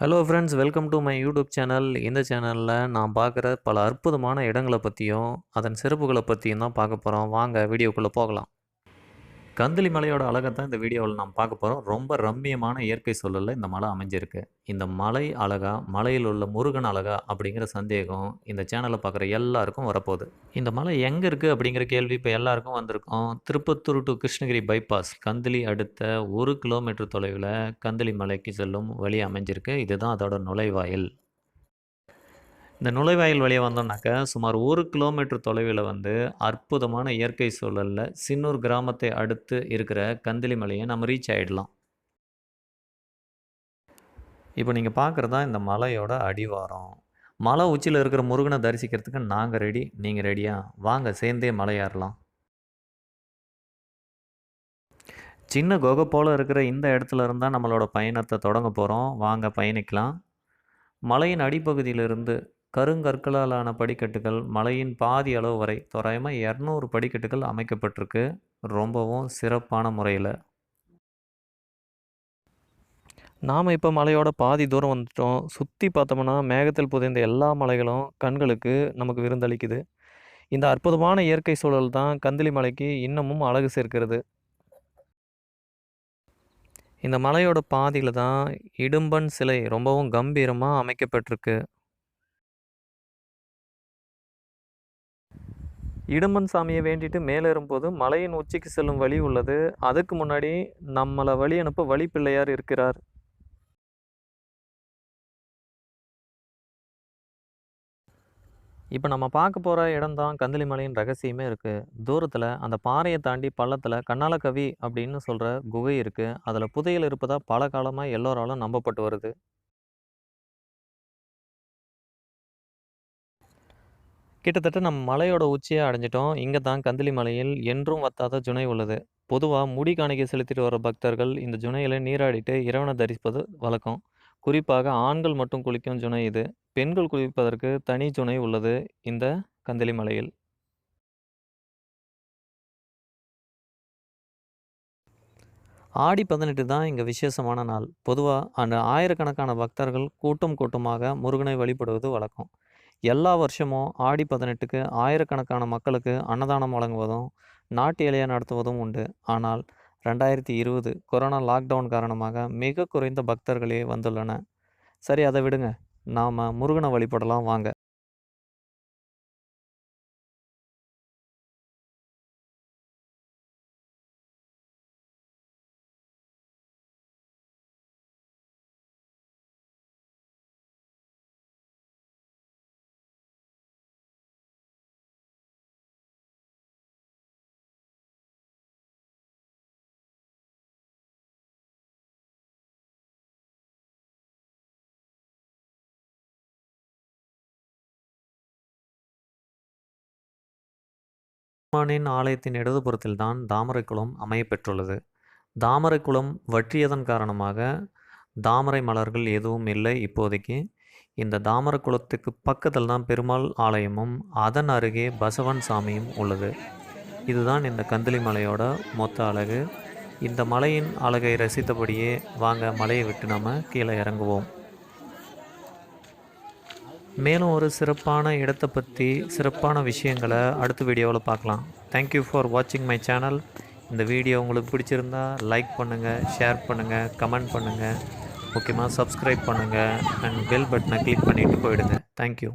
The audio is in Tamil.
Hello friends, welcome to my YouTube channel. இந்த சேனலில் நான் பார்க்குற பல அற்புதமான இடங்களை பற்றியும் அதன் சிறப்புகளை பற்றியும் தான் பார்க்க போகிறோம். வாங்க வீடியோக்குள்ளே போகலாம். கந்தளி மலையோட அழகை தான் இந்த வீடியோவில் நாம் பார்க்க போகிறோம். ரொம்ப ரம்மியமான இயற்கை சூழலில் இந்த மலை அமைஞ்சிருக்கு. இந்த மலை அழகா, மலையில் உள்ள முருகன் அழகா அப்படிங்கிற சந்தேகம் இந்த சேனலை பார்க்குற எல்லாருக்கும் வரப்போகுது. இந்த மலை எங்கே இருக்குது அப்படிங்கிற கேள்வி இப்போ எல்லாருக்கும் வந்திருக்கும். திருப்பத்தூர் டு கிருஷ்ணகிரி பைபாஸ் கந்தளி அடுத்த 1 கிலோமீட்டர் தொலைவில் கந்தளி மலைக்கு செல்லும் வழி அமைஞ்சிருக்கு. இதுதான் அதோட நுழைவாயில். இந்த நுழைவாயில் வழியா வந்தோம்னாக்கா, சுமார் 1 கிலோமீட்டர் தொலைவில அற்புதமான இயற்கை சூழல்ல சின்னூர் கிராமத்தை அடுத்து இருக்கிற கந்தளி மலைய நம்ம ரீச் ஆயிடலாம். இப்போ நீங்க பார்க்குறது தான் இந்த மலையோட அடிவாரம். மலை உச்சியில இருக்கிற முருகன தரிசிக்கிறதுக்கு நாங்க ரெடி. நீங்க ரெடியா? வாங்க சேர்ந்தே மலை ஏறலாம். சின்ன குகை போல இருக்கிற இந்த இடத்துல இருந்தா நம்மளோட பயணத்த தொடங்க போறோம். வாங்க பயணிக்கலாம். மலையின் அடிப்பகுதியிலிருந்து கருங்கற்களாலான படிக்கட்டுகள் மலையின் பாதி அளவு வரை தோராயமா 200 படிக்கட்டுகள் அமைக்கப்பட்டிருக்கு. ரொம்பவும் சிறப்பான முறையில். நாம் இப்போ மலையோட பாதி தூரம் வந்துட்டோம். சுற்றி பார்த்தோம்னா மேகத்தில் புதைந்த எல்லா மலைகளும் கண்களுக்கு நமக்கு விருந்தளிக்குது. இந்த அற்புதமான இயற்கை சூழல் தான் கந்தளி மலைக்கு இன்னமும் அழகு சேர்க்கிறது. இந்த மலையோட பாதியில் தான் இடும்பன் சிலை ரொம்பவும் கம்பீரமாக அமைக்கப்பட்டிருக்கு. இடும்பன் சாமியை வேண்டிட்டு மேலே ஏறும்போது மலையின் உச்சிக்கு செல்லும் வழி உள்ளது. அதுக்கு முன்னாடி நம்மளை வழி அனுப்ப வழி பிள்ளையார் இருக்கிறார். இப்போ நம்ம பார்க்க போகிற இடம் தான் கந்தளி மலையின் ரகசியமே இருக்குது. தூரத்தில் அந்த பாறையை தாண்டி பள்ளத்தில் கண்ணாலக்கவி அப்படின்னு சொல்கிற குகை இருக்குது. அதில் புதையல் இருப்பதாக பல காலமாக எல்லோராலும் நம்பப்பட்டு வருது. கிட்டத்தட்ட நம்ம மலையோட உச்சியை அடைஞ்சிட்டோம். இங்கே தான் கந்தளி மலையில் என்றும் வத்தாத ஜுனை உள்ளது. பொதுவாக முடி காணிக்கை செலுத்திட்டு வர பக்தர்கள் இந்த ஜுனையில் நீராடிட்டு இறைவனை தரிசிப்பது வழக்கம். குறிப்பாக ஆண்கள் மட்டும் குளிக்கும் ஜுனை இது. பெண்கள் குளிப்பதற்கு தனி ஜுனை உள்ளது இந்த கந்தளி மலையில். ஆடி 18 தான் இங்கே விசேஷமான நாள். பொதுவாக அந்த ஆயிரக்கணக்கான பக்தர்கள் கூட்டம் கூட்டமாக முருகனை வழிபடுவது வழக்கம். எல்லா வருஷமும் ஆடி 18க்கு ஆயிரக்கணக்கான மக்களுக்கு அன்னதானம் வழங்குவதும் நாட்டு ஏழையாக நடத்துவதும் உண்டு. ஆனால் 2020 கொரோனா லாக்டவுன் காரணமாக மிக குறைந்த பக்தர்களே வந்துள்ளன. சரி, அதை விடுங்க. நாம் முருகனை வழிபடலாம் வாங்க. பெருமானின் ஆலயத்தின் இடதுபுறத்தில் தான் தாமரை குளம் அமைய பெற்றுள்ளது. தாமரை குளம் வற்றியதன் காரணமாக தாமரை மலர்கள் எதுவும் இல்லை இப்போதைக்கு. இந்த தாமரை குளத்துக்கு பக்கத்தில் தான் பெருமாள் ஆலயமும் அதன் அருகே பசவன் சாமியும் உள்ளது. இதுதான் இந்த கந்தளி மலையோட மொத்த அழகு. இந்த மலையின் அழகை ரசித்தபடியே வாங்க மலையை விட்டு நம்ம கீழே இறங்குவோம். மேலும் ஒரு சிறப்பான இடத்தை பற்றி சிறப்பான விஷயங்களை அடுத்த வீடியோவில் பார்க்கலாம். தேங்க்யூ ஃபார் வாட்சிங் மை சேனல். இந்த வீடியோ உங்களுக்கு பிடிச்சிருந்தா லைக் பண்ணுங்கள், ஷேர் பண்ணுங்கள், கமெண்ட் பண்ணுங்கள். முக்கியமாக சப்ஸ்கிரைப் பண்ணுங்கள் அண்ட் பெல் பட்டனை கிளிக் பண்ணிவிட்டு போயிடுங்க. தேங்க்யூ.